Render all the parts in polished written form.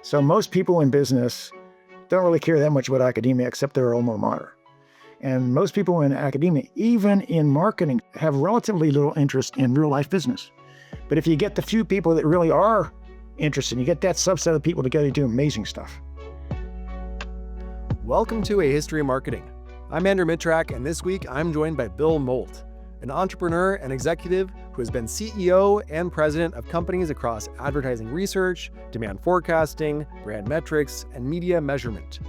So most people in business don't really care that much about academia except their alma mater. And most people in academia, even in marketing, have relatively little interest in real life business. But if you get the few people that really are interested, you get that subset of people together, you do amazing stuff. Welcome to A History of Marketing. I'm Andrew Mitrak, and this week I'm joined by Bill Moult, an entrepreneur and executive who has been CEO and president of companies across advertising research, demand forecasting, brand metrics, and media measurement.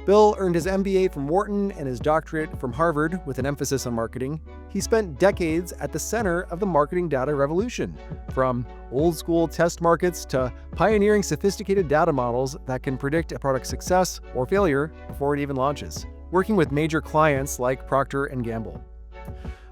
Bill earned his MBA from Wharton and his doctorate from Harvard with an emphasis on marketing. He spent decades at the center of the marketing data revolution, from old-school test markets to pioneering sophisticated data models that can predict a product's success or failure before it even launches, working with major clients like Procter & Gamble.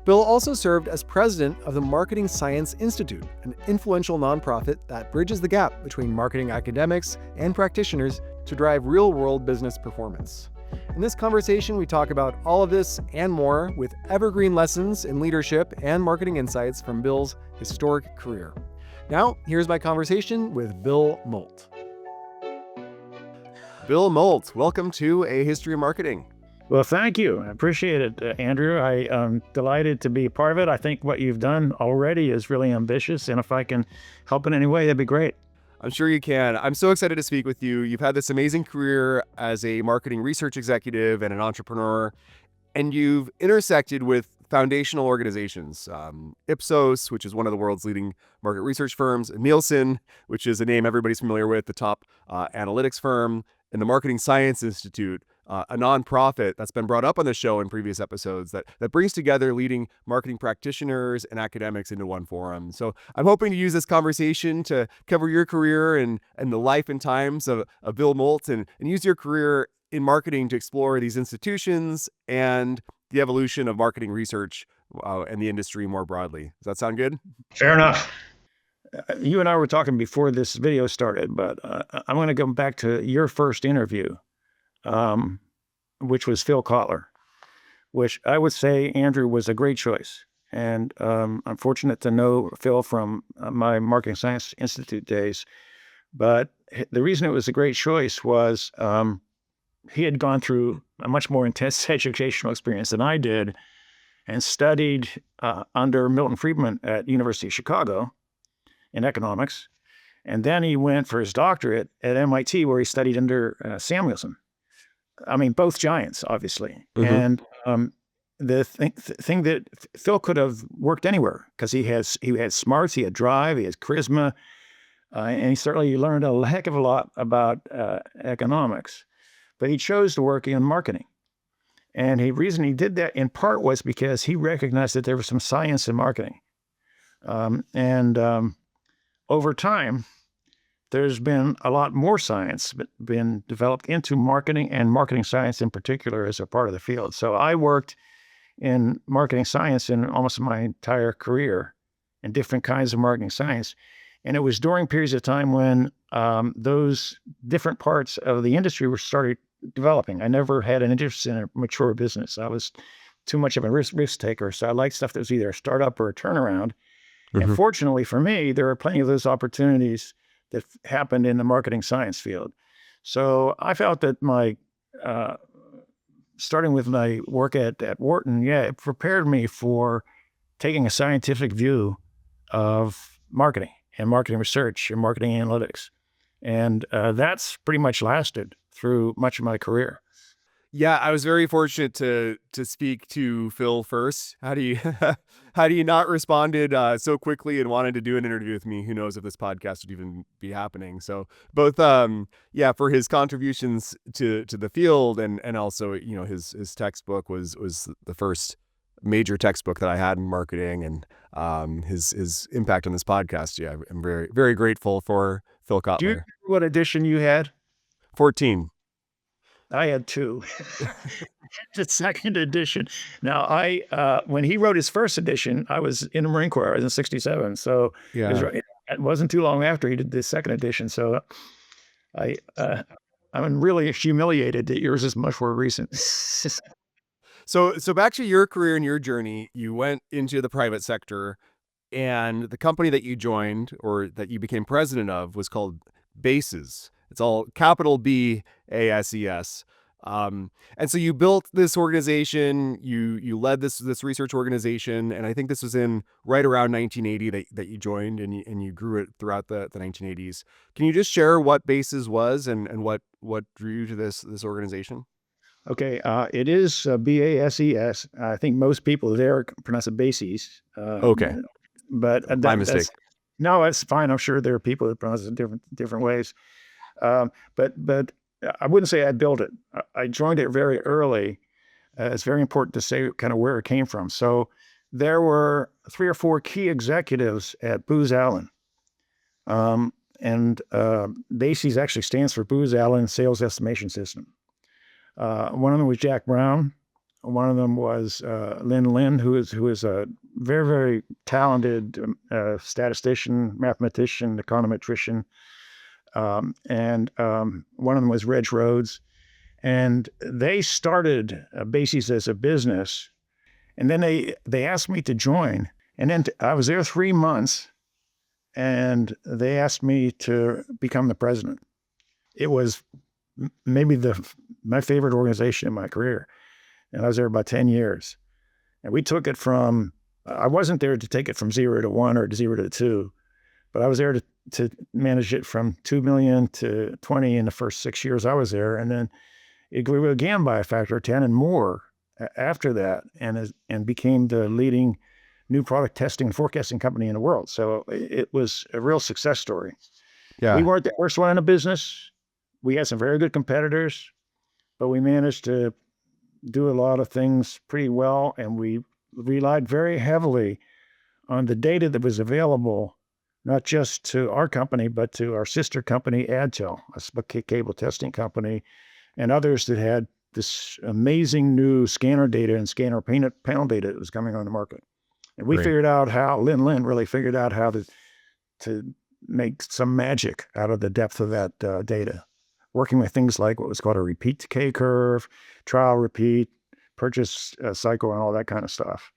Bill also served as president of the Marketing Science Institute, an influential nonprofit that bridges the gap between marketing academics and practitioners to drive real-world business performance. In this conversation, we talk about all of this and more with evergreen lessons in leadership and marketing insights from Bill's historic career. Now, here's my conversation with Bill Moult. Bill Moult, welcome to A History of Marketing. Well, thank you. I appreciate it, Andrew. I'm delighted to be part of it. I think what you've done already is really ambitious, and if I can help in any way, that'd be great. I'm sure you can. I'm so excited to speak with you. You've had this amazing career as a marketing research executive and an entrepreneur, and you've intersected with foundational organizations, Ipsos, which is one of the world's leading market research firms, Nielsen, which is a name everybody's familiar with, the top analytics firm, and the Marketing Science Institute, a nonprofit that's been brought up on the show in previous episodes that brings together leading marketing practitioners and academics into one forum. So I'm hoping to use this conversation to cover your career and the life and times of Bill Moult and use your career in marketing to explore these institutions and the evolution of marketing research and the industry more broadly. Does that sound good? Fair enough. You and I were talking before this video started, but I'm going to go back to your first interview, which was Phil Kotler, which I would say, Andrew, was a great choice. And I'm fortunate to know Phil from my Marketing Science Institute days. But the reason it was a great choice was he had gone through a much more intense educational experience than I did and studied under Milton Friedman at University of Chicago in economics. And then he went for his doctorate at MIT, where he studied under Samuelson. I mean, both giants, obviously. Mm-hmm. And the thing that Phil could have worked anywhere because he had smarts, he had drive, he had charisma, and he certainly learned a heck of a lot about economics. But he chose to work in marketing. And the reason he did that in part was because he recognized that there was some science in marketing. Over time, there's been a lot more science been developed into marketing, and marketing science in particular as a part of the field. So I worked in marketing science in almost my entire career in different kinds of marketing science. And it was during periods of time when those different parts of the industry were started developing. I never had an interest in a mature business. I was too much of a risk taker. So I liked stuff that was either a startup or a turnaround. Mm-hmm. And fortunately for me, there are plenty of those opportunities that happened in the marketing science field. So I felt that my, starting with my work at Wharton, it prepared me for taking a scientific view of marketing and marketing research and marketing analytics. And that's pretty much lasted through much of my career. Yeah, I was very fortunate to speak to Phil first. How do you not responded so quickly and wanted to do an interview with me? Who knows if this podcast would even be happening? So both, for his contributions to the field and also his textbook was the first major textbook that I had in marketing, and his impact on this podcast. Yeah, I'm very, very grateful for Phil Kotler. Do you remember what edition you had? 14. I had 2. The second edition. Now, when he wrote his first edition, I was in the Marine Corps. I was in 1967. So it wasn't too long after he did the second edition. So I'm really humiliated that yours is much more recent. So back to your career and your journey, you went into the private sector, and the company that you joined or that you became president of was called Bases. It's all capital BASES. And so you built this organization, you led this research organization, and I think this was in right around 1980 that you joined, and you grew it throughout the 1980s. Can you just share what Bases was and what drew you to this organization? Okay, it is BASES. I think most people there pronounce it bases, Okay, but my mistake. that's no, it's fine. I'm sure there are people that pronounce it different ways. But I wouldn't say I built it. I joined it very early. It's very important to say kind of where it came from. So there were 3 or 4 key executives at Booz Allen. And BASES actually stands for Booz Allen Sales Estimation System. One of them was Jack Brown. One of them was Lynn, who is a very, very talented statistician, mathematician, econometrician. And one of them was Reg Rhodes. And they started Bases as a business. And then they asked me to join. And then I was there 3 months, and they asked me to become the president. It was maybe my favorite organization in my career. And I was there about 10 years. And we took it from, I wasn't there to take it from 0 to 1 or 0 to 2, but I was there to manage it from 2 million to 20 in the first 6 years I was there. And then it grew again by a factor of 10 and more after that, and became the leading new product testing and forecasting company in the world. So it was a real success story. We Yeah. weren't the first one in the business. We had some very good competitors, but we managed to do a lot of things pretty well, and we relied very heavily on the data that was available, not just to our company, but to our sister company, AdTel, a cable testing company, and others that had this amazing new scanner data and scanner panel data that was coming on the market. And we Great. figured out how, Lynn really figured out how to make some magic out of the depth of that data, working with things like what was called a repeat decay curve, trial repeat, purchase cycle, and all that kind of stuff.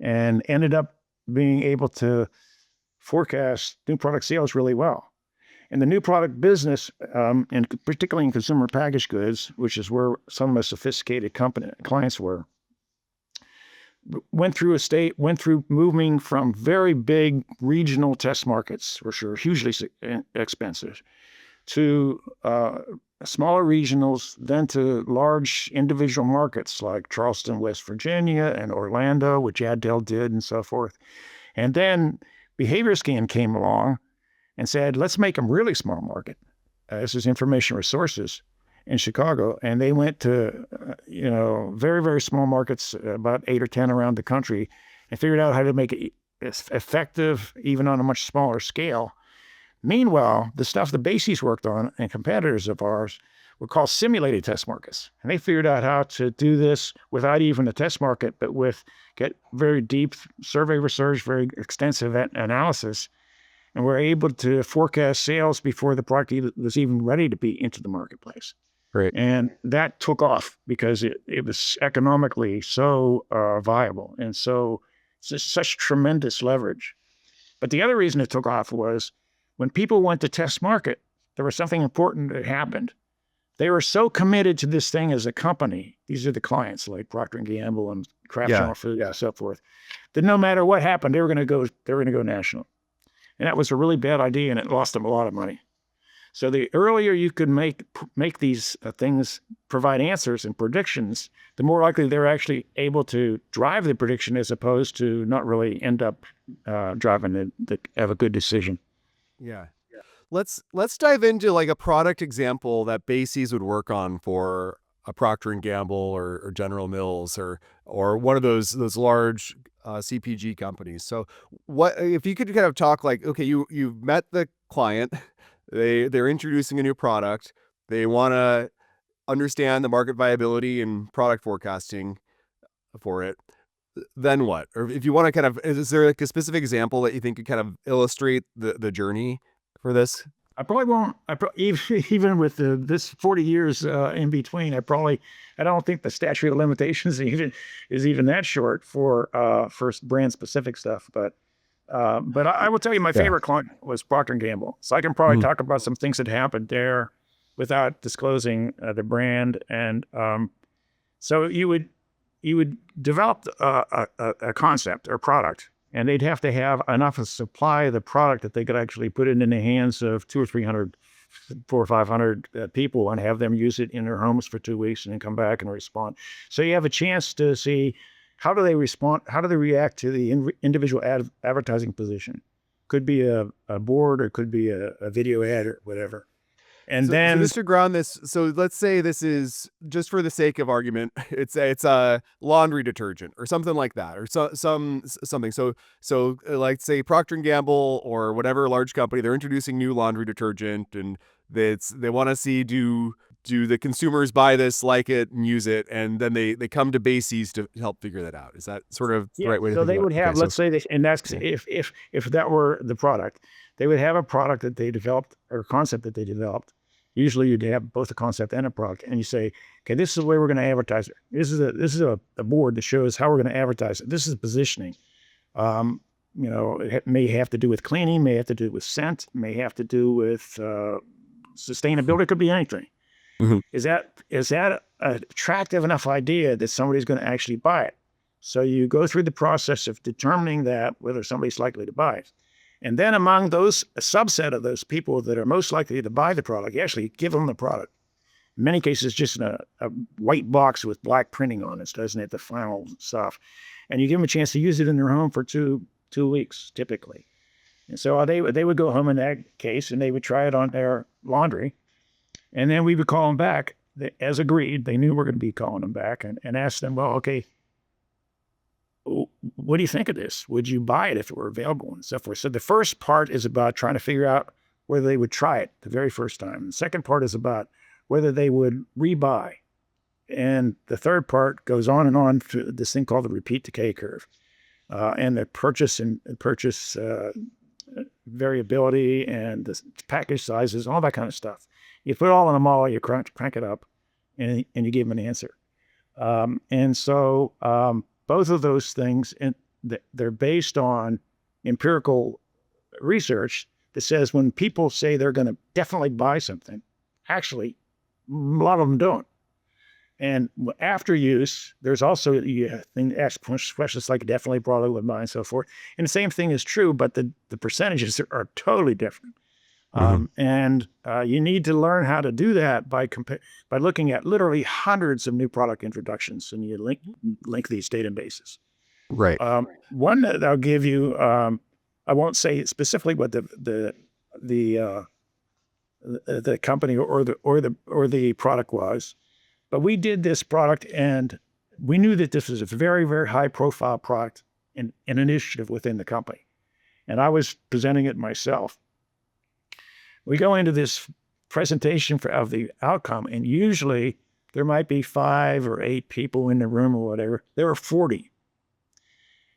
And ended up being able to forecast new product sales really well. And the new product business, and particularly in consumer packaged goods, which is where some of the sophisticated clients were, went through moving from very big regional test markets, which are hugely expensive, to smaller regionals, then to large individual markets like Charleston, West Virginia, and Orlando, which AdTel did, and so forth. And then Behavior Scan came along and said, let's make them really small market. This is Information Resources in Chicago. And they went to, very, very small markets, about 8 or 10 around the country, and figured out how to make it effective, even on a much smaller scale. Meanwhile, the stuff the Bases worked on and competitors of ours were called simulated test markets. And they figured out how to do this without even a test market, but get very deep survey research, very extensive analysis, and were able to forecast sales before the product was even ready to be into the marketplace. Great. And that took off because it was economically so viable. And so it's just such tremendous leverage. But the other reason it took off was when people went to test market, there was something important that happened. They were so committed to this thing as a company. These are the clients like Procter & Gamble and Kraft General Food and so forth, that no matter what happened, they were going to go national. And that was a really bad idea, and it lost them a lot of money. So the earlier you could make these things provide answers and predictions, the more likely they're actually able to drive the prediction, as opposed to not really end up driving have a good decision. Yeah. Let's dive into like a product example that Bases would work on for a Procter and Gamble or General Mills or one of those large CPG companies. So what if you could kind of talk like, okay, you've met the client, they're introducing a new product, they want to understand the market viability and product forecasting for it. Then what? Or if you want to kind of, is there like a specific example that you think could kind of illustrate the journey for this? I probably won't. Even with this 40 years in between, I don't think the statute of limitations is even that short for brand specific stuff. But I will tell you, my favorite client was Procter and Gamble. So I can probably talk about some things that happened there without disclosing the brand. And so you would develop a concept or product, and they'd have to have enough of supply of the product that they could actually put it in the hands of 200 or 300, 400 or 500 people and have them use it in their homes for 2 weeks and then come back and respond. So you have a chance to see how do they respond, how do they react to the individual advertising position. Could be a board or could be a video ad or whatever. And So then just to ground this, so let's say this is, just for the sake of argument, it's a laundry detergent or something like that, or something. So like say Procter and Gamble or whatever large company, they're introducing new laundry detergent, and they want to see, do the consumers buy this, like it, and use it, and then they come to bases to help figure that out. Is that sort of the yeah, right way to so think they about would it? Okay, have, so let's say, and that's yeah. if that were the product, they would have a product that they developed or a concept that they developed. Usually, you'd have both a concept and a product, and you say, okay, this is the way we're going to advertise it. This is a board that shows how we're going to advertise it. This is positioning. It may have to do with cleaning, may have to do with scent, may have to do with sustainability. It could be anything. Mhm. Is that an attractive enough idea that somebody's going to actually buy it? So you go through the process of determining that whether somebody's likely to buy it. And then among those, a subset of those people that are most likely to buy the product, you actually give them the product. In many cases, just in a white box with black printing on it, doesn't it? The final stuff. And you give them a chance to use it in their home for two weeks, typically. And so they would go home in that case, and they would try it on their laundry. And then we would call them back. As agreed, they knew we were going to be calling them back and ask them, well, okay, what do you think of this? Would you buy it if it were available and so forth? So the first part is about trying to figure out whether they would try it the very first time. The second part is about whether they would rebuy. And the third part goes on and on to this thing called the repeat decay curve. And the purchase variability and the package sizes, all that kind of stuff. You put it all in a model, you crank it up, and you give them an answer. Both of those things, they're based on empirical research that says when people say they're going to definitely buy something, actually, a lot of them don't. And after use, there's also thing ask questions like definitely, probably, would buy, and so forth. And the same thing is true, but the percentages are totally different. And you need to learn how to do that by looking at literally hundreds of new product introductions, and you link these databases. Right. One that I'll give you, I won't say specifically what the company or the product was, but we did this product, and we knew that this was a very, very high profile product and an initiative within the company, and I was presenting it myself. We go into this presentation of the outcome, and usually there might be 5 or 8 people in the room or whatever. There were 40.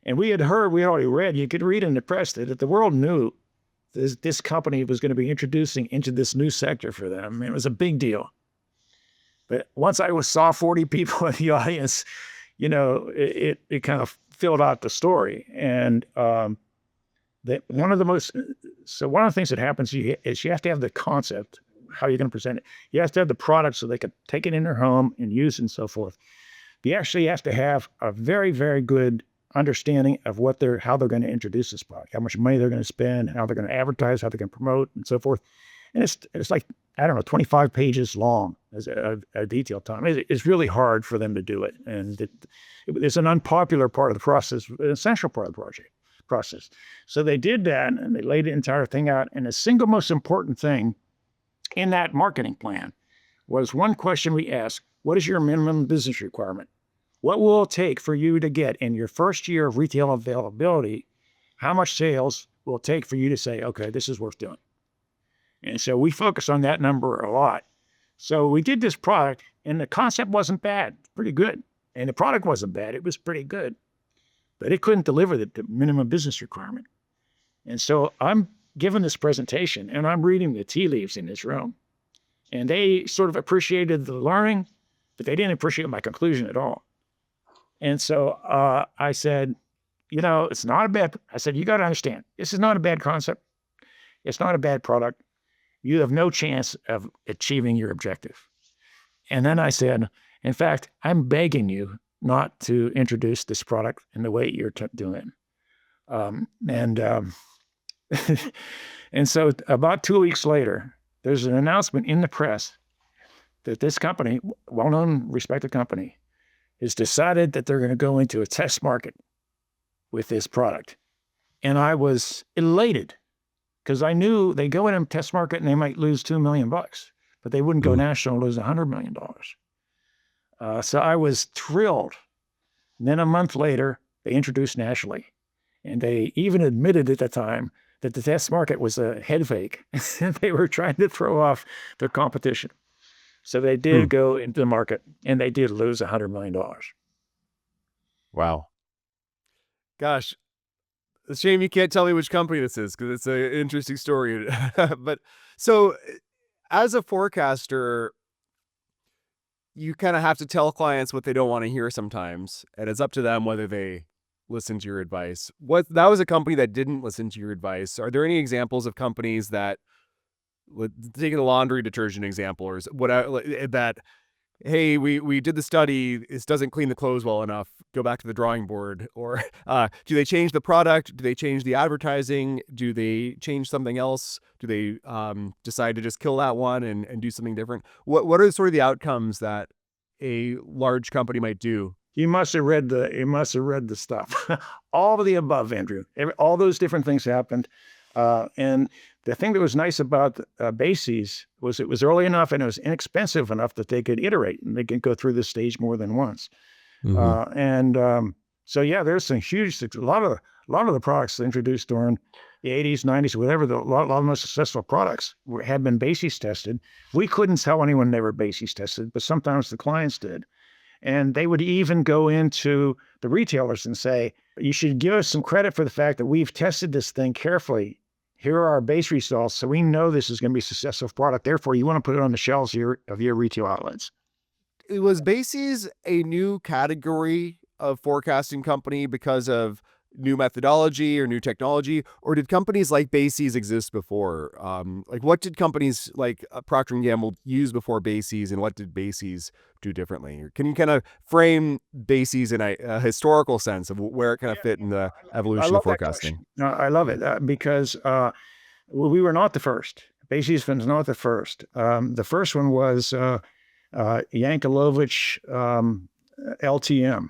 And we already read, you could read in the press that the world knew this company was going to be introducing into this new sector for them. It was a big deal. But once I saw 40 people in the audience, it kind of filled out the story. And one of the things that happens is you have to have the concept, how you're going to present it. You have to have the product so they can take it in their home and use it and so forth. But you actually have to have a very, very good understanding of how they're going to introduce this product, how much money they're going to spend, how they're going to advertise, how they're going to promote, and so forth. And it's like, I don't know, 25 pages long as a detailed time. It's really hard for them to do it. And it's an unpopular part of the process, an essential part of the process. So they did that, and they laid the entire thing out. And the single most important thing in that marketing plan was one question we asked: what is your minimum business requirement? What will it take for you to get in your first year of retail availability? How much sales will it take for you to say, okay, this is worth doing? And so we focus on that number a lot. So we did this product, and the concept wasn't bad, pretty good. And the product wasn't bad, it was pretty good. But it couldn't deliver the minimum business requirement. And so I'm giving this presentation, and I'm reading the tea leaves in this room. And they sort of appreciated the learning, but they didn't appreciate my conclusion at all. And so I said, it's not a bad, I said, you got to understand, this is not a bad concept. It's not a bad product. you have no chance of achieving your objective. And then I said, in fact, I'm begging you not to introduce this product in the way you're doing. And and so about 2 weeks later, there's an announcement in the press that this company, well-known, respected company, has decided that they're going to go into a test market with this product. And I was elated because I knew they go in a test market and they might lose $2 million, but they wouldn't go national and lose $100 million. So I was thrilled. And then a month later, they introduced nationally. And they even admitted at the time that the test market was a head fake. They were trying to throw off their competition. So they did go into the market, and they did lose $100 million. Wow. Gosh, it's a shame you can't tell me which company this is because it's an interesting story. But so as a forecaster, you kind of have to tell clients what they don't want to hear sometimes, and it's up to them whether they listen to your advice. That was a company that didn't listen to your advice. Are there any examples of companies that, take a laundry detergent example, or that, hey, we did the study, this doesn't clean the clothes well enough, go back to the drawing board? Or do they change the product? Do they change the advertising? Do they change something else? Do they decide to just kill that one and do something different? What are sort of the outcomes that a large company might do? You must have read the stuff. All of the above, Andrew. All those different things happened. And the thing that was nice about bases was it was early enough and it was inexpensive enough that they could iterate and they could go through this stage more than once. So yeah, there's some huge, a lot of the products introduced during the 80s, 90s, whatever, a lot of the most successful products had been bases tested. We couldn't tell anyone they were bases tested, but sometimes the clients did. And they would even go into the retailers and say, you should give us some credit for the fact that we've tested this thing carefully. Here are our base results, so we know this is going to be a successful product. Therefore, you want to put it on the shelves of your retail outlets. Was bases a new category of forecasting company because of new methodology or new technology, or did companies like Bases exist before? Like, what did companies like Procter & Gamble use before Bases, and what did Bases do differently? Or can you kind of frame Bases in a historical sense of where it kind of fit in the evolution of forecasting? I love it because we were not the first. Bases was not the first. The first one was Yankelovich LTM.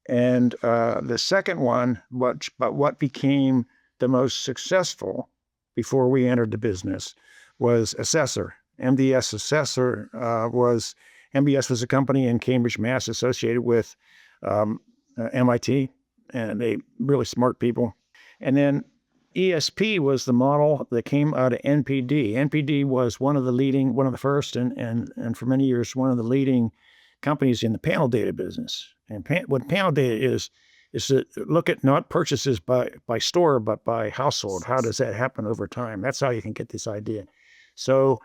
And the second one, what became the most successful before we entered the business, was Assessor. MDS Assessor MBS was a company in Cambridge, Mass, associated with MIT, and they really smart people. And then ESP was the model that came out of NPD. NPD was one of the first, and for many years, one of the leading companies in the panel data business. And what panel data is to look at not purchases by store, but by household. How does that happen over time? That's how you can get this idea. So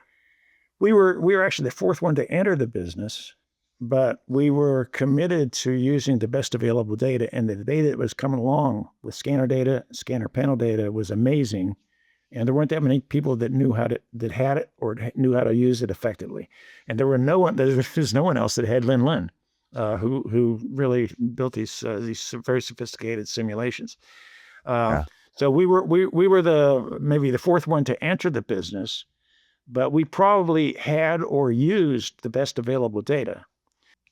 we were actually the fourth one to enter the business, but we were committed to using the best available data. And the data that was coming along with scanner data, scanner panel data was amazing. And there weren't that many people that had it or knew how to use it effectively. And there's no one else that had Lin, who really built these very sophisticated simulations. So we were maybe the fourth one to enter the business, but we probably had or used the best available data.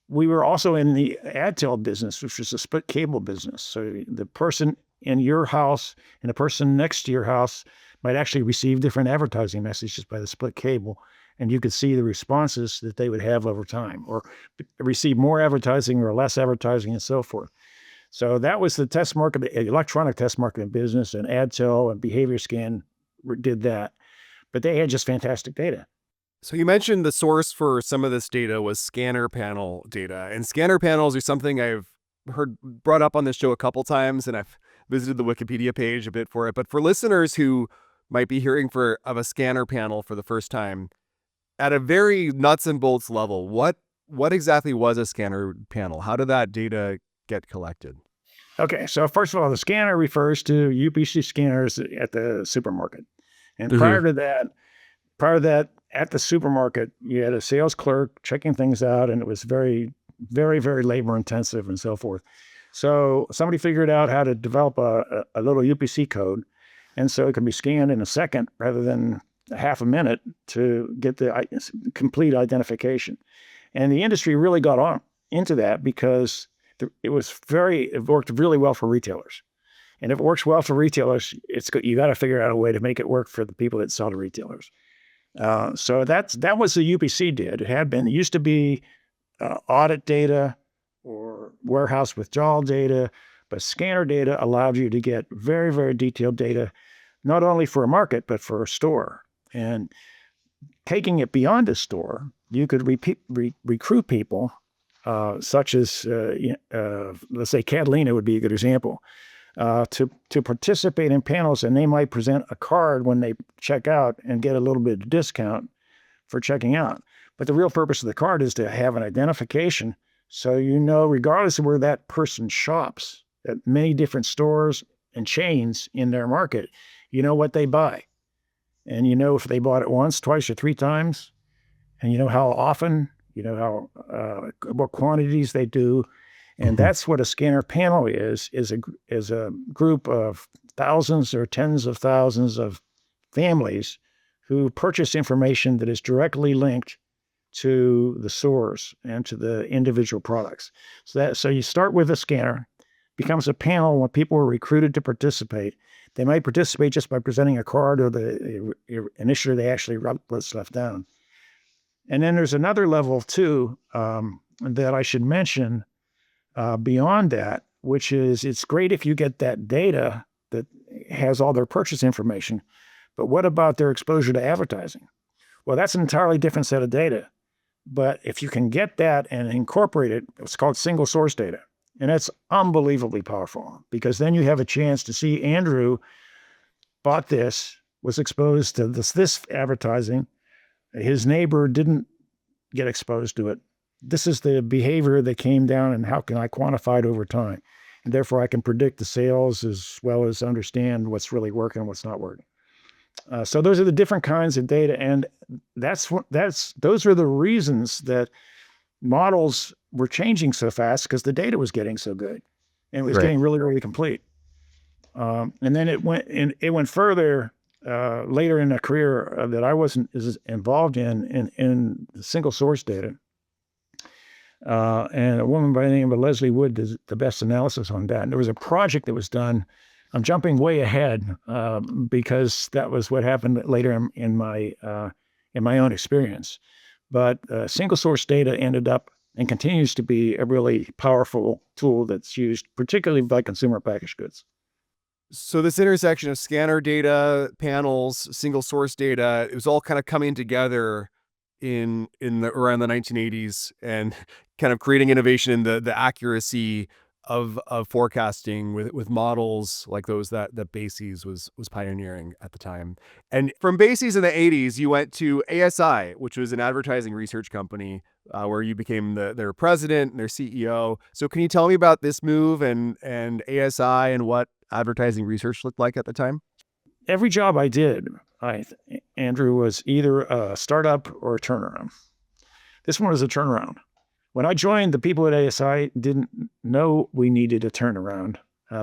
We were also in the AdTel business, which was a split cable business. So the person in your house and the person next to your house might actually receive different advertising messages by the split cable, and you could see the responses that they would have over time, or receive more advertising or less advertising and so forth. So that was the test market, the electronic test marketing business, and AdTel and Behavior Scan did that. But they had just fantastic data. So you mentioned the source for some of this data was scanner panel data, and scanner panels are something I've heard brought up on this show a couple times, and I've visited the Wikipedia page a bit for it. But for listeners who might be hearing of a scanner panel for the first time, at a very nuts and bolts level, what exactly was a scanner panel? How did that data get collected? Okay, so first of all, the scanner refers to UPC scanners at the supermarket. And prior to that, part of that, at the supermarket, you had a sales clerk checking things out, and it was very, very, very labor intensive and so forth. So somebody figured out how to develop a little UPC code, and so it can be scanned in a second rather than half a minute to get the complete identification. And the industry really got on into that because it worked really well for retailers. And if it works well for retailers, you got to figure out a way to make it work for the people that sell to retailers. So that was the UPC did. It used to be audit data or warehouse withdrawal data, but scanner data allowed you to get very, very detailed data, not only for a market, but for a store. And taking it beyond a store, you could recruit people, such as, let's say Catalina would be a good example, to participate in panels, and they might present a card when they check out and get a little bit of discount for checking out. But the real purpose of the card is to have an identification, so you know, regardless of where that person shops, at many different stores and chains in their market, you know what they buy. And you know if they bought it once, twice, or three times, and you know how often, you know how what quantities they do. And that's what a scanner panel is a group of thousands or tens of thousands of families who purchase information that is directly linked to the source and to the individual products. So you start with a scanner, becomes a panel when people are recruited to participate. They might participate just by presenting a card, or initially they actually wrote stuff down. And then there's another level too that I should mention beyond that, which is it's great if you get that data that has all their purchase information, but what about their exposure to advertising? Well, that's an entirely different set of data. But if you can get that and incorporate it, it's called single source data. And that's unbelievably powerful, because then you have a chance to see Andrew bought this, was exposed to this advertising. His neighbor didn't get exposed to it. This is the behavior that came down, and how can I quantify it over time? And therefore, I can predict the sales as well as understand what's really working and what's not working. So those are the different kinds of data, and those are the reasons that models were changing so fast, because the data was getting so good, and it was getting really, really complete. And then it went further later in a career that I wasn't as involved in single source data. And a woman by the name of Leslie Wood does the best analysis on that. And there was a project that was done. I'm jumping way ahead because that was what happened later in my own experience. But single source data ended up and continues to be a really powerful tool that's used particularly by consumer packaged goods. So this intersection of scanner data, panels, single source data, it was all kind of coming together in around the 1980s, and kind of creating innovation in the accuracy of forecasting with models like those that Bases was pioneering at the time. And from Bases in the 80s, you went to ASI, which was an advertising research company, where you became their president and their CEO. So can you tell me about this move and ASI and what advertising research looked like at the time? Every job I did, Andrew, was either a startup or a turnaround. This one was a turnaround. When I joined, the people at ASI didn't know we needed a turnaround,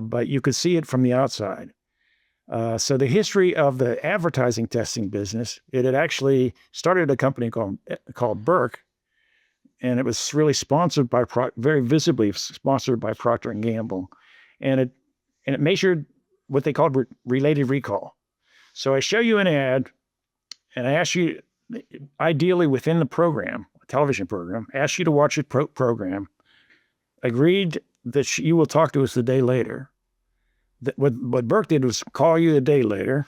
but you could see it from the outside. So the history of the advertising testing business, it had actually started a company called Burke, and it was really sponsored by very visibly sponsored by Procter and Gamble, and it measured what they called related recall. So I show you an ad, and I ask you, ideally within the program, a television program, ask you to watch a program, agreed that you will talk to us the day later. What Burke did was call you the day later,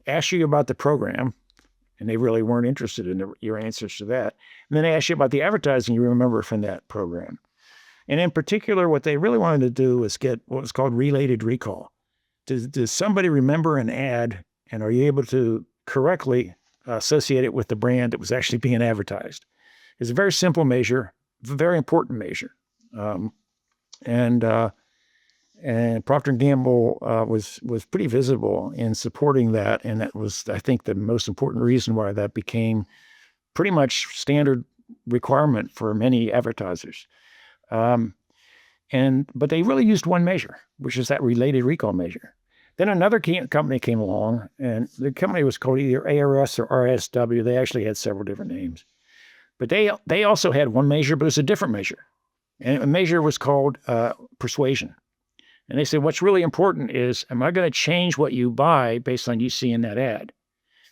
ask you about the program, and they really weren't interested in your answers to that. And then they asked you about the advertising you remember from that program. And in particular, what they really wanted to do was get what was called related recall. Does somebody remember an ad, and are you able to correctly associate it with the brand that was actually being advertised? It's a very simple measure, a very important measure. And And Procter and Gamble was pretty visible in supporting that, and that was, I think, the most important reason why that became pretty much standard requirement for many advertisers. But they really used one measure, which is that related recall measure. Then another company came along, and the company was called either ARS or RSW. They actually had several different names, but they also had one measure, but it was a different measure, and the measure was called persuasion. And they said, what's really important is, am I going to change what you buy based on you seeing that ad?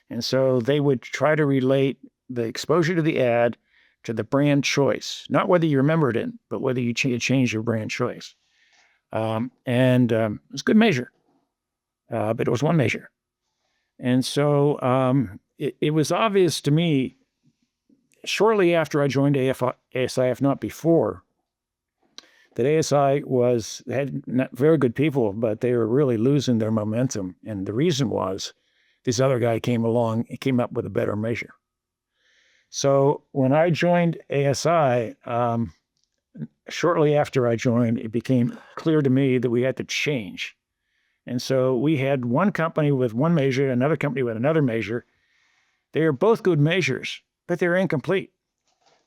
And so they would try to relate the exposure to the ad to the brand choice, not whether you remembered it, but whether you changed your brand choice. It was a good measure, but it was one measure. And so it was obvious to me shortly after I joined ASI, if not before, that ASI had not very good people, but they were really losing their momentum. And the reason was this other guy came along and came up with a better measure. So when I joined ASI, shortly after I joined, it became clear to me that we had to change. And so we had one company with one measure, another company with another measure. They were both good measures, but they're incomplete.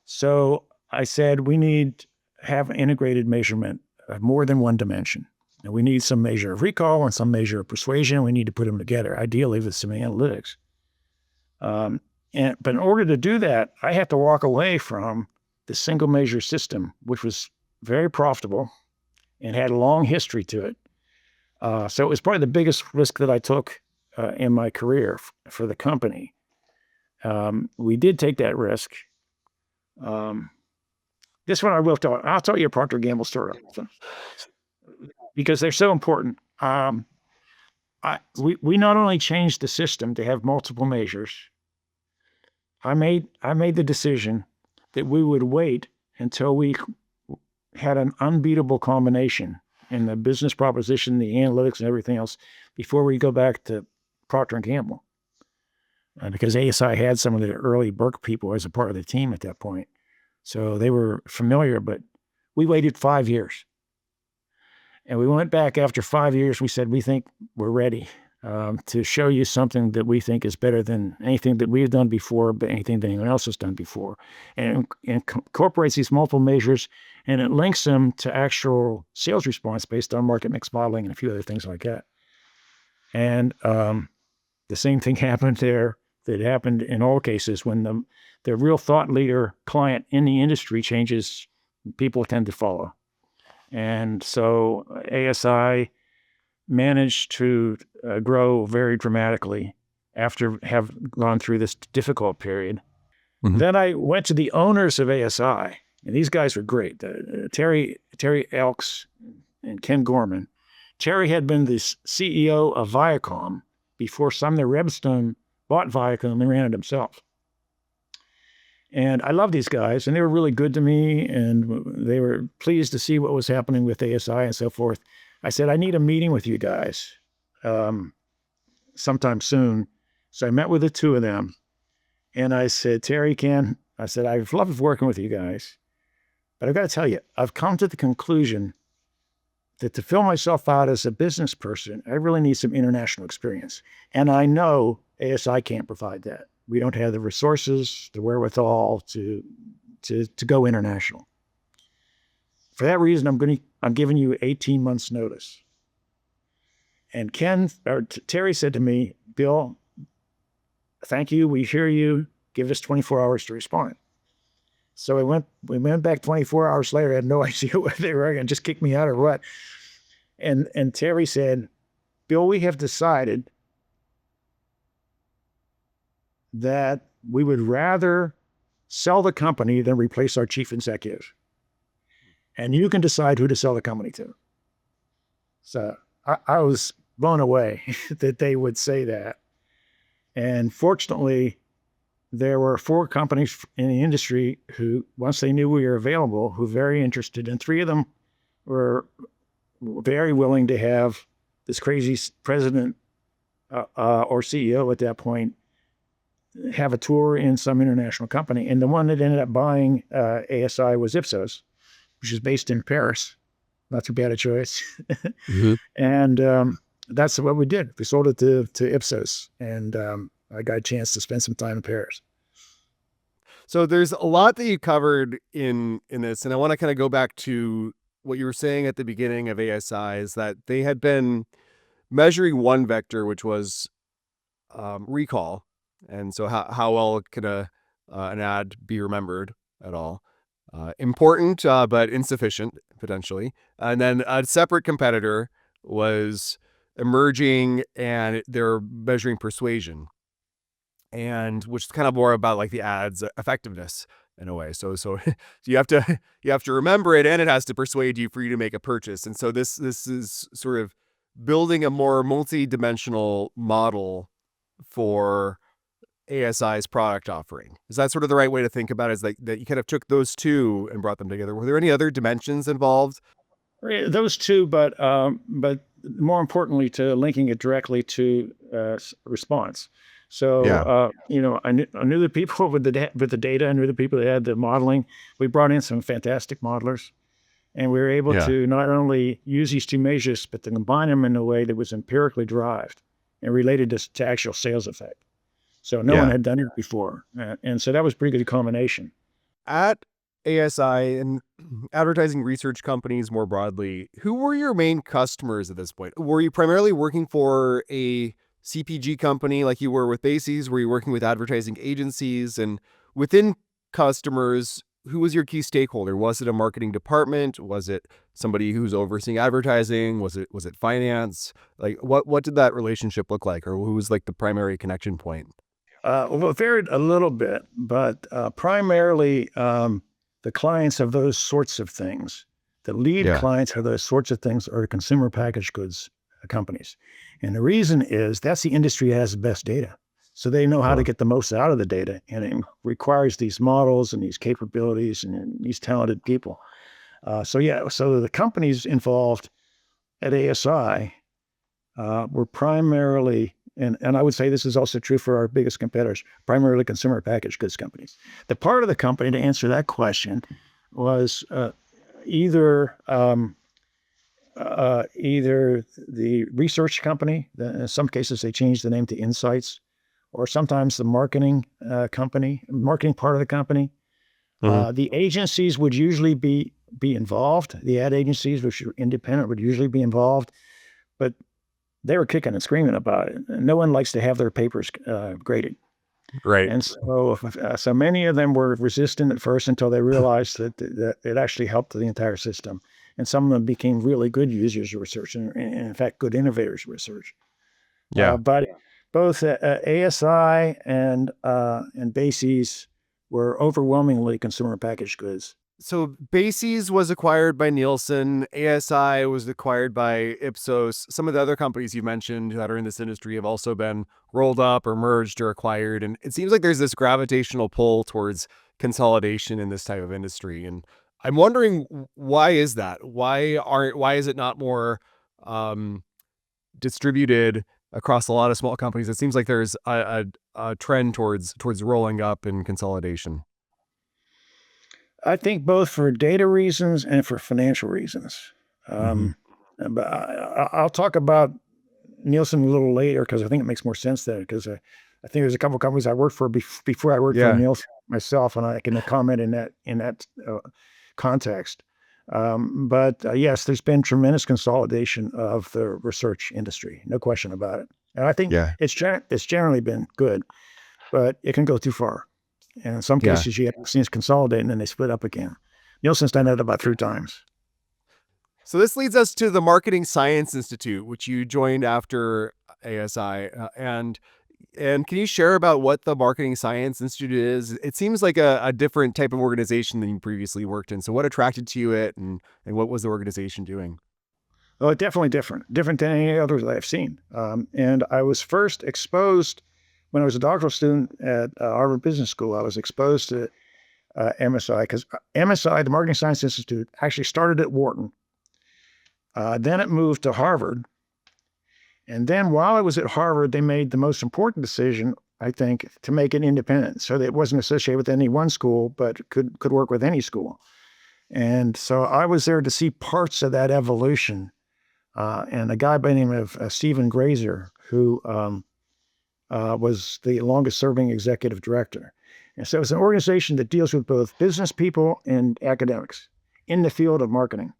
So I said, we need have an integrated measurement of more than one dimension. And we need some measure of recall and some measure of persuasion. We need to put them together, ideally with some analytics. But in order to do that, I have to walk away from the single measure system, which was very profitable and had a long history to it. So it was probably the biggest risk that I took in my career for the company. We did take that risk. This one I will tell. I'll tell you a Procter & Gamble story because they're so important. We not only changed the system to have multiple measures. I made the decision that we would wait until we had an unbeatable combination in the business proposition, the analytics, and everything else before we go back to Procter & Gamble. Because ASI had some of the early Burke people as a part of the team at that point. So they were familiar, but we waited 5 years. And we went back after 5 years. We said, we think we're ready to show you something that we think is better than anything that we've done before, but anything that anyone else has done before. And incorporates these multiple measures, and it links them to actual sales response based on market mix modeling and a few other things like that. And the same thing happened there that happened in all cases. When the real thought leader client in the industry changes, people tend to follow. And so ASI managed to grow very dramatically after have gone through this difficult period. Mm-hmm. Then I went to the owners of ASI, and these guys were great. Terry Elks and Ken Gorman. Terry had been the CEO of Viacom before Sumner Redstone bought Viacom and ran it himself. And I love these guys, and they were really good to me, and they were pleased to see what was happening with ASI and so forth. I said, I need a meeting with you guys sometime soon. So I met with the two of them, and I said, Terry, Ken, I said, I've loved working with you guys, but I've got to tell you, I've come to the conclusion that to fill myself out as a business person, I really need some international experience. And I know ASI can't provide that. We don't have the resources, the wherewithal to go international. For that reason, I'm giving you 18 months notice. And Terry said to me, Bill, thank you. We hear you. Give us 24 hours to respond. So we went back 24 hours later. I had no idea whether they were going to just kick me out or what. And Terry said, Bill, we have decided that we would rather sell the company than replace our chief executive. And you can decide who to sell the company to. So I was blown away that they would say that. And fortunately, there were 4 companies in the industry who, once they knew we were available, who were very interested. And 3 of them were very willing to have this crazy president or CEO at that point have a tour in some international company. And the one that ended up buying ASI was Ipsos, which is based in Paris. not too bad a choice. Hmm. And that's what we did. We sold it to Ipsos, and I got a chance to spend some time in Paris. So there's a lot that you covered in this, and I want to kind of go back to what you were saying at the beginning of ASI is that they had been measuring one vector, which was recall, and so how well could an ad be remembered at all? Important, but insufficient potentially. And then a separate competitor was emerging, and they're measuring persuasion, and which is kind of more about like the ad's effectiveness in a way. So you have to remember it, and it has to persuade you for you to make a purchase. And so this is sort of building a more multi-dimensional model for ASI's product offering. Is that sort of the right way to think about it? Is like that you kind of took those two and brought them together? Were there any other dimensions involved? Those two, but more importantly, to linking it directly to response. So Yeah. I knew the people with the data. I knew the people that had the modeling. We brought in some fantastic modelers, and we were able Yeah. to not only use these two measures, but to combine them in a way that was empirically derived and related to actual sales effect. So no one Yeah. had done it before, and so that was a pretty good combination. At ASI and advertising research companies more broadly, who were your main customers at this point? Were you primarily working for a CPG company like you were with Bases? Were you working with advertising agencies? And within customers, who was your key stakeholder? Was it a marketing department? Was it somebody who's overseeing advertising? Was it finance? Like what did that relationship look like, or who was like the primary connection point? Well, it varied a little bit, but primarily the clients of those sorts of things, the lead Yeah. clients of those sorts of things are consumer packaged goods companies. And the reason is that's the industry that has the best data. So they know how to Sure. get the most out of the data. And it requires these models and these capabilities and these talented people. So the companies involved at ASI were primarily, and I would say this is also true for our biggest competitors, primarily consumer packaged goods companies. The part of the company to answer that question was either either the research company. In some cases, they changed the name to Insights, or sometimes the marketing company, marketing part of the company. Mhm. The agencies would usually be involved. The ad agencies, which are independent, would usually be involved, but they were kicking and screaming about it. No one likes to have their papers graded. Right. And so many of them were resistant at first until they realized that it actually helped the entire system. And some of them became really good users of research and in fact, good innovators of research. Yeah. But both ASI and Bases were overwhelmingly consumer packaged goods. So Bases was acquired by Nielsen. ASI was acquired by Ipsos. Some of the other companies you mentioned that are in this industry have also been rolled up or merged or acquired. And it seems like there's this gravitational pull towards consolidation in this type of industry. And I'm wondering, why is that? Why is it not more um, distributed across a lot of small companies? It seems like there's a trend towards rolling up and consolidation. I think both for data reasons and for financial reasons. Hmm. Um, but I'll talk about Nielsen a little later because I think it makes more sense there. Because I think there's a couple of companies I worked for before I worked for Yeah. Nielsen myself, and I can comment in that context. But yes, there's been tremendous consolidation of the research industry, no question about it. And I think Yeah. it's generally been good, but it can go too far. And in some Yeah. cases, you have scenes consolidate and then they split up again. Nielsen's done that about 3 times. So this leads us to the Marketing Science Institute, which you joined after ASI. And can you share about what the Marketing Science Institute is? It seems like a different type of organization than you previously worked in. So what attracted to it, and what was the organization doing? Oh, definitely different than any others that I've seen. And I was first exposed when I was a doctoral student at Harvard Business School. I was exposed to MSI because MSI, the Marketing Science Institute, actually started at Wharton. Then it moved to Harvard. And then while I was at Harvard, they made the most important decision, I think, to make it independent so that it wasn't associated with any one school, but could work with any school. And so I was there to see parts of that evolution. And a guy by the name of Stephen Grazer, who was the longest serving executive director. And so it's an organization that deals with both business people and academics in the field of marketing.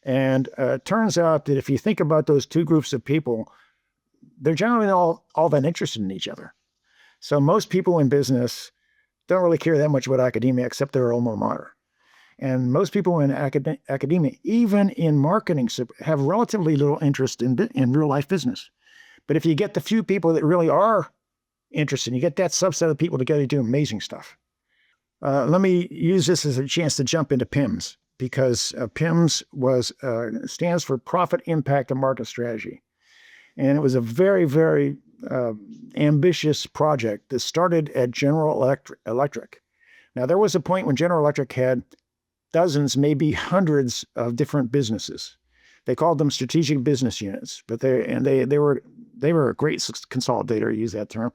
And it turns out that if you think about those two groups of people, they're generally all that interested in each other. So most people in business don't really care that much about academia except their alma mater. And most people in academia, even in marketing, have relatively little interest in real life business. But if you get the few people that really are interested, you get that subset of people together, you do amazing stuff. Let me use this as a chance to jump into PIMS, because PIMS stands for Profit Impact and Market Strategy. And it was a very, very ambitious project that started at General Electric. Now, there was a point when General Electric had dozens, maybe hundreds of different businesses. They called them strategic business units, but they were a great consolidator, use that term.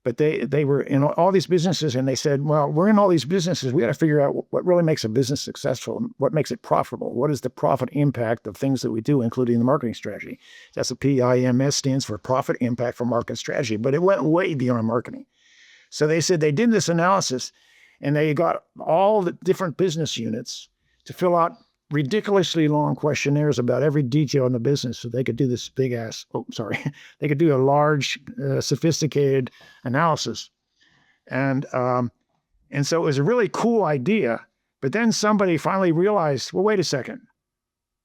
But they were in all these businesses, and they said, well, we're in all these businesses. We got to figure out what really makes a business successful, what makes it profitable, what is the profit impact of things that we do, including the marketing strategy. That's what PIMS stands for, Profit Impact for Market Strategy. But it went way beyond marketing. So they said they did this analysis, and they got all the different business units to fill out ridiculously long questionnaires about every detail in the business so they could do this they could do a large, sophisticated analysis. And so it was a really cool idea. But then somebody finally realized, well, wait a second.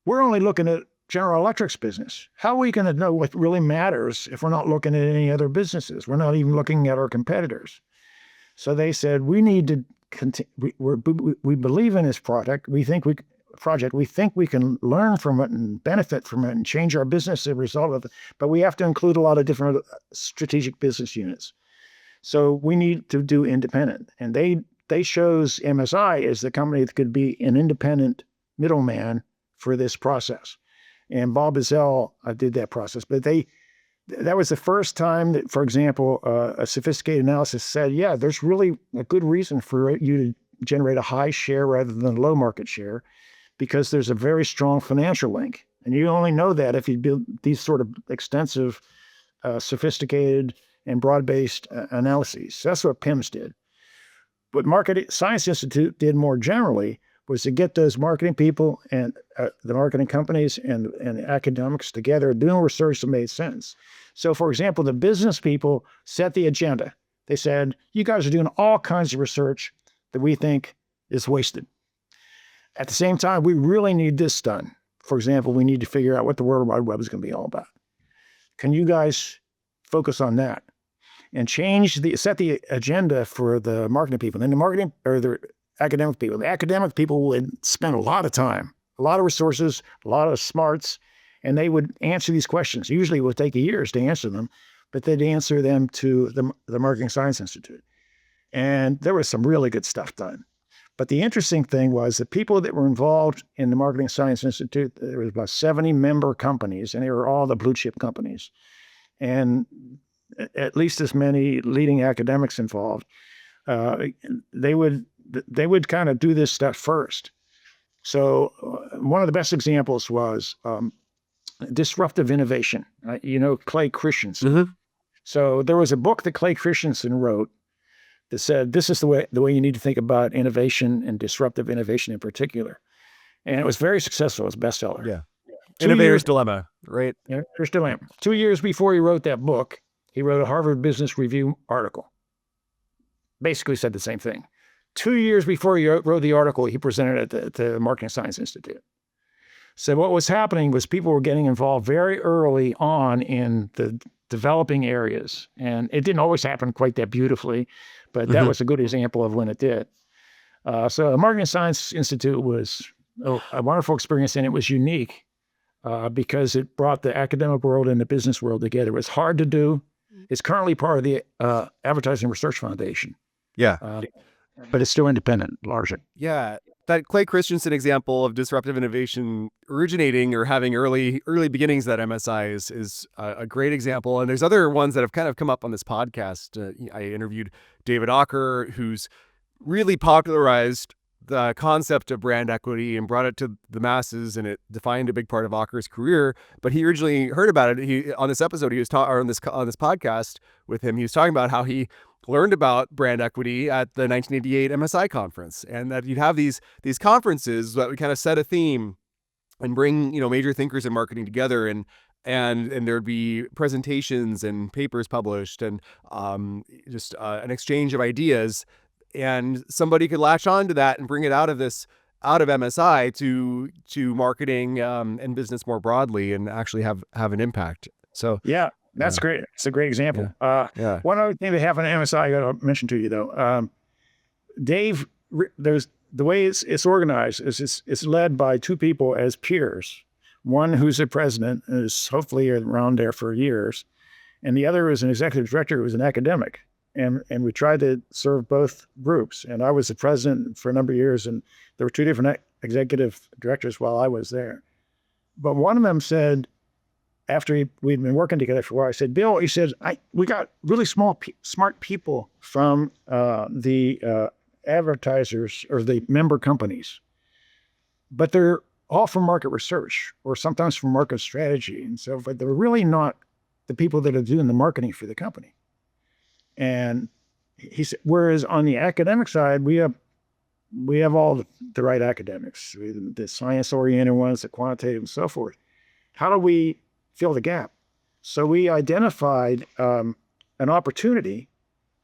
We're only looking at General Electric's business. How are we going to know what really matters if we're not looking at any other businesses? We're not even looking at our competitors. So they said, we need to we believe in this project. We think we can learn from it and benefit from it and change our business as a result of it. But we have to include a lot of different strategic business units. So we need to do independent. And they chose MSI as the company that could be an independent middleman for this process. And Bob Ezell did that process. But that was the first time that, for example, a sophisticated analysis said, yeah, there's really a good reason for you to generate a high share rather than a low market share, because there's a very strong financial link. And you only know that if you do these sort of extensive, sophisticated, and broad-based analyses. That's what PIMS did. What Market Science Institute did more generally was to get those marketing people and the marketing companies and academics together doing research that made sense. So, for example, the business people set the agenda. They said, you guys are doing all kinds of research that we think is wasted. At the same time, we really need this done. For example, we need to figure out what the World Wide Web is going to be all about. Can you guys focus on that and set the agenda for the marketing people? Then the academic people. The academic people would spend a lot of time, a lot of resources, a lot of smarts, and they would answer these questions. Usually it would take years to answer them, but they'd answer them to the Marketing Science Institute. And there was some really good stuff done. But the interesting thing was the people that were involved in the Marketing Science Institute, there was about 70 member companies, and they were all the blue chip companies. And at least as many leading academics involved. They would kind of do this stuff first. So one of the best examples was disruptive innovation. Clay Christensen. Mm-hmm. So there was a book that Clay Christensen wrote that said, this is the way you need to think about innovation and disruptive innovation in particular. And it was very successful. It was a bestseller. Yeah. Innovator's Dilemma, right? Innovator's Dilemma. 2 years before he wrote that book, he wrote a Harvard Business Review article. Basically said the same thing. 2 years before he wrote the article, he presented it at the Marketing Science Institute. So what was happening was people were getting involved very early on in the developing areas. And it didn't always happen quite that beautifully, but that was a good example of when it did. So the Marketing Science Institute was a wonderful experience, and it was unique because it brought the academic world and the business world together. It was hard to do. It's currently part of the Advertising Research Foundation. Yeah. But it's still independent, largely. Yeah. That Clay Christensen example of disruptive innovation originating or having early beginnings at MSI is a great example. And there's other ones that have kind of come up on this podcast. I interviewed David Ocker, who's really popularized the concept of brand equity and brought it to the masses, and it defined a big part of Akker's career. But he originally heard about it. He on this episode, he was or on this podcast with him, he was talking about how he learned about brand equity at the 1988 MSI conference, and that you'd have these conferences that would kind of set a theme and bring, major thinkers in marketing together, and there'd be presentations and papers published, and just an exchange of ideas, and somebody could latch on to that and bring it out of MSI to marketing and business more broadly, and actually have an impact. So yeah, that's great. It's a great example. Yeah. One other thing that happened at MSI I got to mention to you though, Dave. There's the way it's organized is it's led by two people as peers. One who's the president and is hopefully around there for years, and the other is an executive director who was an academic. And we tried to serve both groups. And I was the president for a number of years, and there were two different executive directors while I was there. But one of them said, after we'd been working together for a while, I said, Bill, he said, we got really smart people from the advertisers or the member companies, but they're all from market research or sometimes from market strategy. And so, but they're really not the people that are doing the marketing for the company. And he said, whereas on the academic side, we have all the right academics, the science-oriented ones, the quantitative and so forth. How do we fill the gap? So we identified an opportunity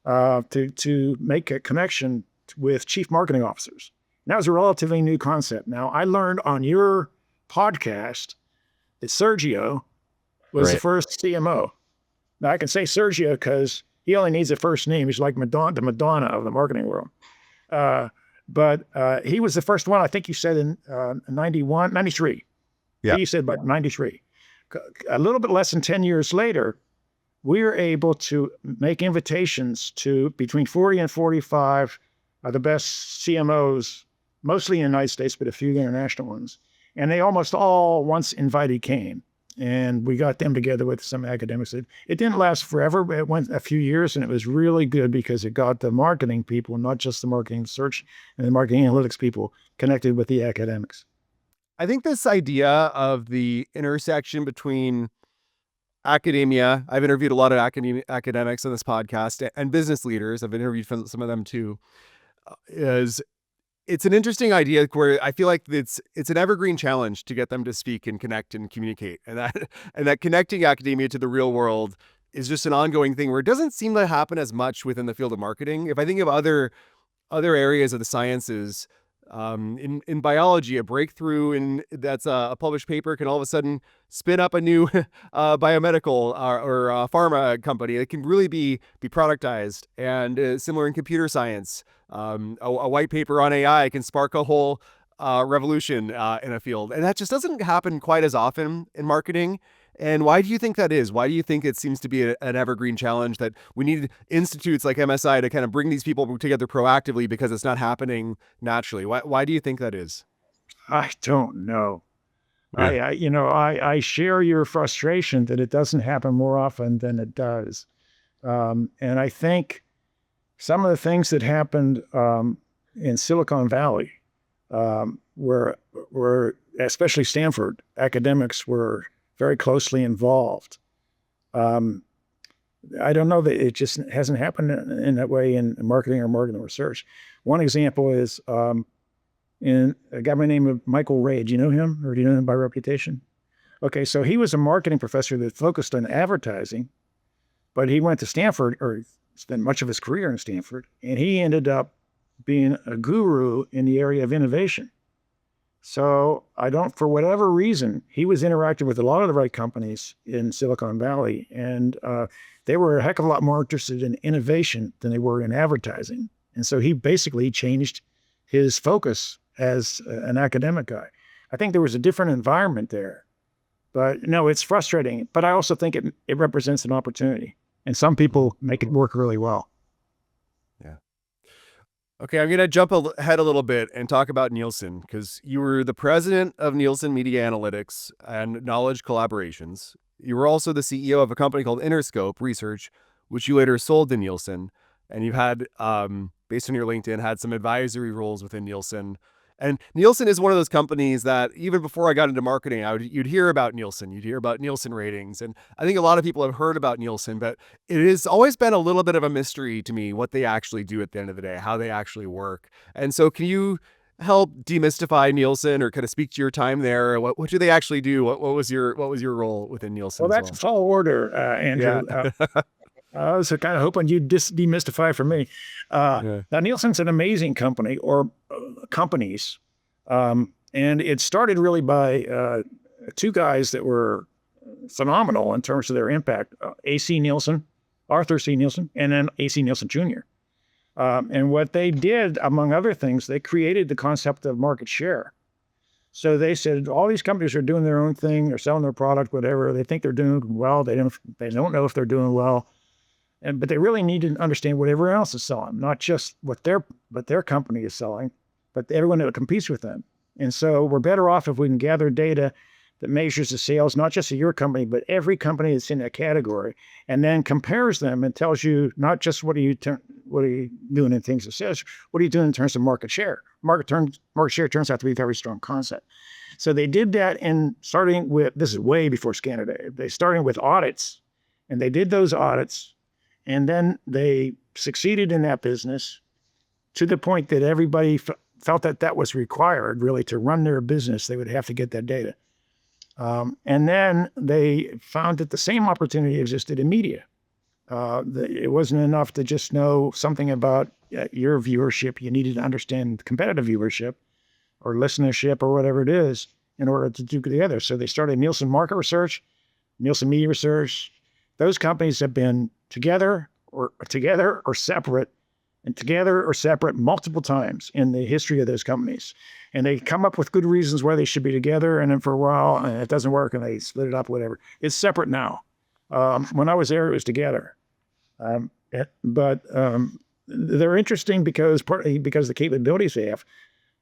to make a connection with chief marketing officers. And that was a relatively new concept. Now, I learned on your podcast that Sergio was the first CMO. Now, I can say Sergio because he only needs a first name. He's like the Madonna of the marketing world. But he was the first one, I think you said in 93. Yeah. He said about 93. A little bit less than 10 years later, we were able to make invitations to between 40 and 45 of the best CMOs, mostly in the United States, but a few international ones. And they almost all, once invited, came. And we got them together with some academics. It didn't last forever, but it went a few years, and it was really good because it got the marketing people, not just the marketing search and the marketing analytics people, connected with the academics. I think this idea of the intersection between academia, I've interviewed a lot of academics on this podcast, and business leaders, I've interviewed some of them too, it's an interesting idea where I feel like it's an evergreen challenge to get them to speak and connect and communicate. And that connecting academia to the real world is just an ongoing thing where it doesn't seem to happen as much within the field of marketing. If I think of other areas of the sciences, in biology, a breakthrough that's a published paper can all of a sudden spin up a new biomedical or pharma company. It can really be productized. And similar in computer science, a white paper on AI can spark a whole revolution in a field. And that just doesn't happen quite as often in marketing. And why do you think that is? Why do you think it seems to be an evergreen challenge that we need institutes like MSI to kind of bring these people together proactively because it's not happening naturally? Why do you think that is? I don't know. Yeah. I share your frustration that it doesn't happen more often than it does. And I think some of the things that happened in Silicon Valley, where especially Stanford academics were very closely involved. I don't know that it just hasn't happened in that way in marketing or marketing research. One example is in a guy by the name of Michael Ray. Do you know him, or do you know him by reputation? Okay, so he was a marketing professor that focused on advertising, but he went to Stanford, or spent much of his career in Stanford, and he ended up being a guru in the area of innovation. So for whatever reason, he was interacting with a lot of the right companies in Silicon Valley, and they were a heck of a lot more interested in innovation than they were in advertising. And so he basically changed his focus as an academic guy. I think there was a different environment there, but no, it's frustrating. But I also think it represents an opportunity, and some people make it work really well. Yeah. Okay, I'm going to jump ahead a little bit and talk about Nielsen, because you were the president of Nielsen Media Analytics and Knowledge Collaborations. You were also the CEO of a company called Interscope Research, which you later sold to Nielsen. And you've had based on your LinkedIn, had some advisory roles within Nielsen. And Nielsen is one of those companies that even before I got into marketing, you'd hear about Nielsen, you'd hear about Nielsen ratings. And I think a lot of people have heard about Nielsen, but it has always been a little bit of a mystery to me what they actually do at the end of the day, how they actually work. And so can you help demystify Nielsen or kind of speak to your time there? What do they actually do? What was your role within Nielsen Well, as that's well? a tall order, Yeah. Andrew. I was kind of hoping you'd demystify for me. Yeah. Now, Nielsen's an amazing company, or companies, and it started really by two guys that were phenomenal in terms of their impact: A.C. Nielsen, Arthur C. Nielsen, and then A.C. Nielsen Jr. And what they did, among other things, they created the concept of market share. So they said all these companies are doing their own thing, they're selling their product, whatever. They think they're doing well. They don't know if they're doing well, but they really need to understand what everyone else is selling, not just what their company is selling, but everyone that competes with them. And so we're better off if we can gather data that measures the sales, not just of your company, but every company that's in that category, and then compares them and tells you not just what are you doing in things of sales, what are you doing in terms of market share. Market share turns out to be a very strong concept. So they did that, and starting with, this is way before Scanner Day, they started with audits, and they did those audits, and then they succeeded in that business to the point that everybody felt that that was required really to run their business. They would have to get that data. And then they found that the same opportunity existed in media. It wasn't enough to just know something about your viewership. You needed to understand competitive viewership or listenership or whatever it is in order to do together. So they started Nielsen Market Research, Nielsen Media Research. Those companies have been together or separate, and together or separate multiple times in the history of those companies. And they come up with good reasons why they should be together. And then for a while, it doesn't work and they split it up, whatever. It's separate now. When I was there, it was together. But they're interesting partly because of the capabilities they have.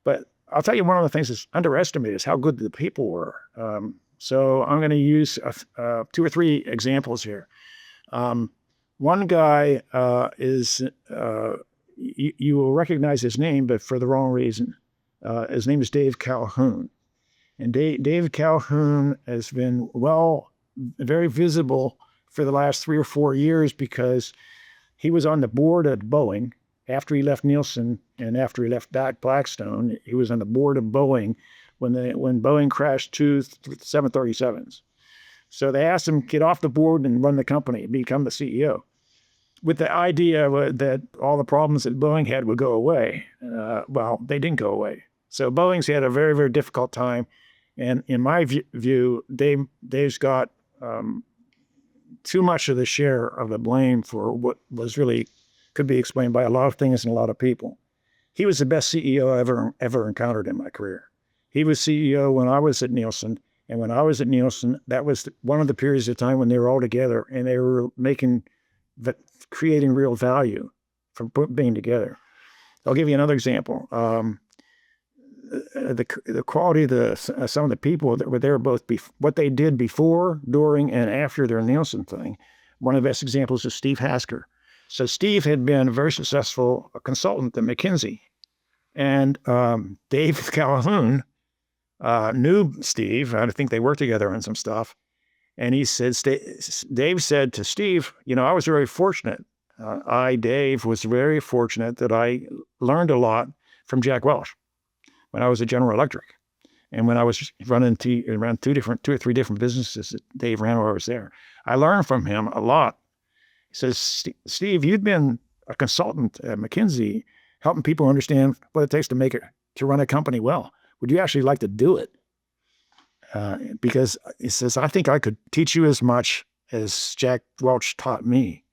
But I'll tell you, one of the things that's underestimated is how good the people were. So I'm going to use two or three examples here. One guy is, you will recognize his name, but for the wrong reason. His name is Dave Calhoun. And Dave Calhoun has been very visible for the last 3 or 4 years because he was on the board at Boeing after he left Nielsen and after he left Blackstone. He was on the board of Boeing when Boeing crashed 2 737s. So they asked him to get off the board and run the company, become the CEO, with the idea that all the problems that Boeing had would go away. Well, they didn't go away. So Boeing's had a very, very difficult time. And in my view, Dave's got too much of the share of the blame for what was really could be explained by a lot of things and a lot of people. He was the best CEO I ever encountered in my career. He was CEO when I was at Nielsen. And when I was at Nielsen, that was one of the periods of time when they were all together and they were creating real value from being together. I'll give you another example. The quality of some of the people that were there, both what they did before, during, and after their Nielsen thing. One of the best examples is Steve Hasker. So Steve had been a very successful consultant at McKinsey, and Dave Calhoun knew Steve. I think they worked together on some stuff. And he said, Dave said to Steve, I was very fortunate. Dave, was very fortunate that I learned a lot from Jack Welch when I was at General Electric. And when I was running around two or three different businesses that Dave ran while I was there, I learned from him a lot. He says, Steve, you've been a consultant at McKinsey, helping people understand what it takes to run a company well. Would you actually like to do it? Because he says, I think I could teach you as much as Jack Welch taught me.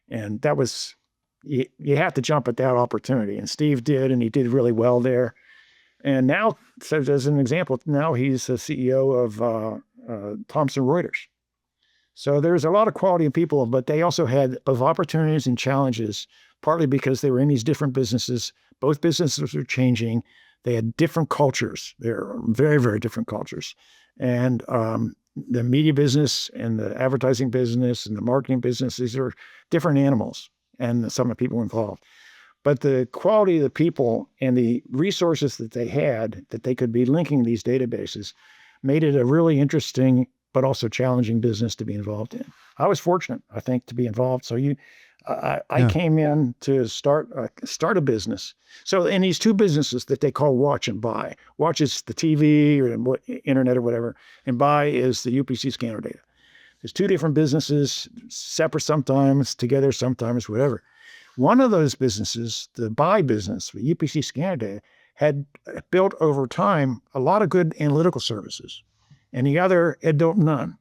And that was, you have to jump at that opportunity. And Steve did, and he did really well there. And now, so as an example, now he's the CEO of Thomson Reuters. So there's a lot of quality in people, but they also had both opportunities and challenges, partly because they were in these different businesses. Both businesses were changing. They had different cultures. They're very, very different cultures. And the media business and the advertising business and the marketing business, these are different animals and some of the people involved. But the quality of the people and the resources that they had that they could be linking these databases made it a really interesting but also challenging business to be involved in. I was fortunate, I think, to be involved. So I Yeah. came in to start a business. So in these two businesses that they call watch and buy, watch is the TV or internet or whatever, and buy is the UPC scanner data. There's two different businesses, separate sometimes, together sometimes, whatever. One of those businesses, the buy business, the UPC scanner data, had built over time a lot of good analytical services, and the other had built none.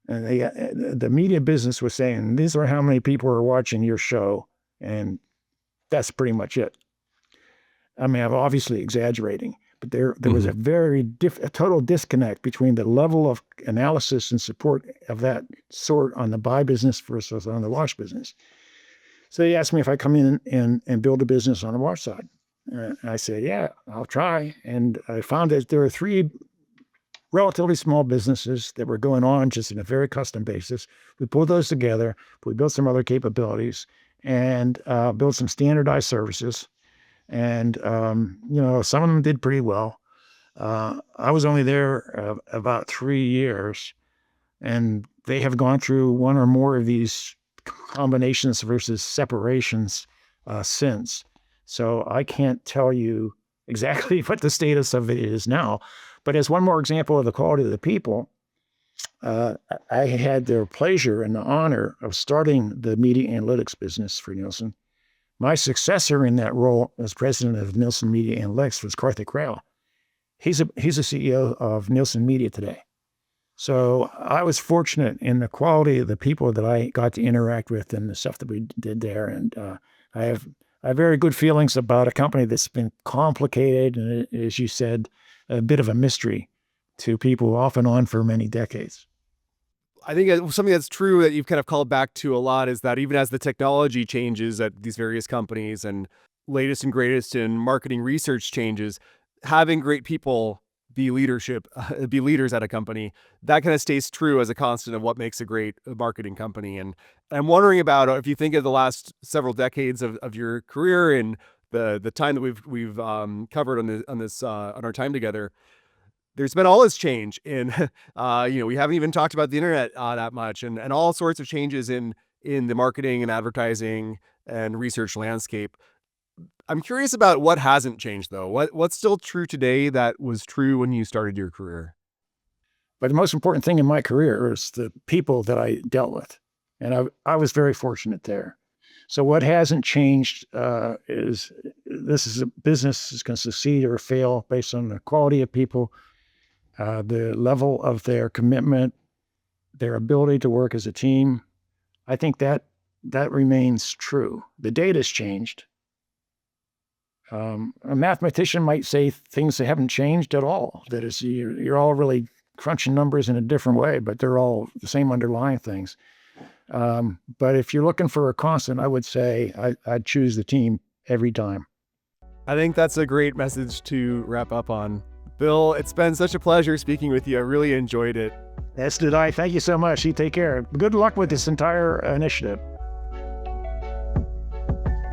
And the media business was saying, these are how many people are watching your show, and that's pretty much it. I mean, I'm obviously exaggerating, but there was a a total disconnect between the level of analysis and support of that sort on the buy business versus on the watch business. So he asked me if I come in and build a business on the watch side. And I said, yeah, I'll try. And I found that there were three relatively small businesses that were going on just in a very custom basis. We pulled those together. We built some other capabilities and built some standardized services. And, some of them did pretty well. I was only there about 3 years, and they have gone through one or more of these combinations versus separations since. So I can't tell you exactly what the status of it is now. But as one more example of the quality of the people, I had the pleasure and the honor of starting the media analytics business for Nielsen. My successor in that role as president of Nielsen Media Analytics was Karthik Rao. He's a CEO of Nielsen Media today. So I was fortunate in the quality of the people that I got to interact with and the stuff that we did there. And I have very good feelings about a company that's been complicated and, as you said, a bit of a mystery to people off and on for many decades. I think something that's true that you've kind of called back to a lot is that even as the technology changes at these various companies and latest and greatest in marketing research changes, having great people be leaders at a company, that kind of stays true as a constant of what makes a great marketing company. And I'm wondering about if you think of the last several decades of your career and the time that we've covered on our time together. There's been all this change in, we haven't even talked about the internet that much, and all sorts of changes in the marketing and advertising and research landscape. I'm curious about what hasn't changed though. What's still true today that was true when you started your career? But the most important thing in my career is the people that I dealt with. And I was very fortunate there. So what hasn't changed is this is a business that's going to succeed or fail based on the quality of people, the level of their commitment, their ability to work as a team. I think that remains true. The data's changed. A mathematician might say things that haven't changed at all. That is, you're all really crunching numbers in a different way, but they're all the same underlying things. But if you're looking for a constant, I would say I'd choose the team every time. I think that's a great message to wrap up on. Bill, it's been such a pleasure speaking with you. I really enjoyed it. As did I. Thank you so much. You take care. Good luck with this entire initiative.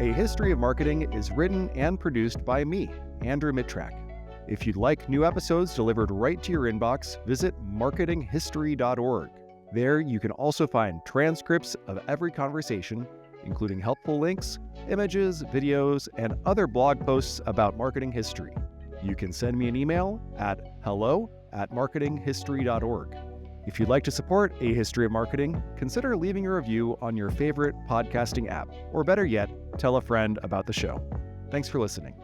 A History of Marketing is written and produced by me, Andrew Mittrack. If you'd like new episodes delivered right to your inbox, visit marketinghistory.org. There you can also find transcripts of every conversation, including helpful links, images, videos, and other blog posts about marketing history. You can send me an email at hello@marketinghistory.org. If you'd like to support A History of Marketing, consider leaving a review on your favorite podcasting app, or better yet, tell a friend about the show. Thanks for listening.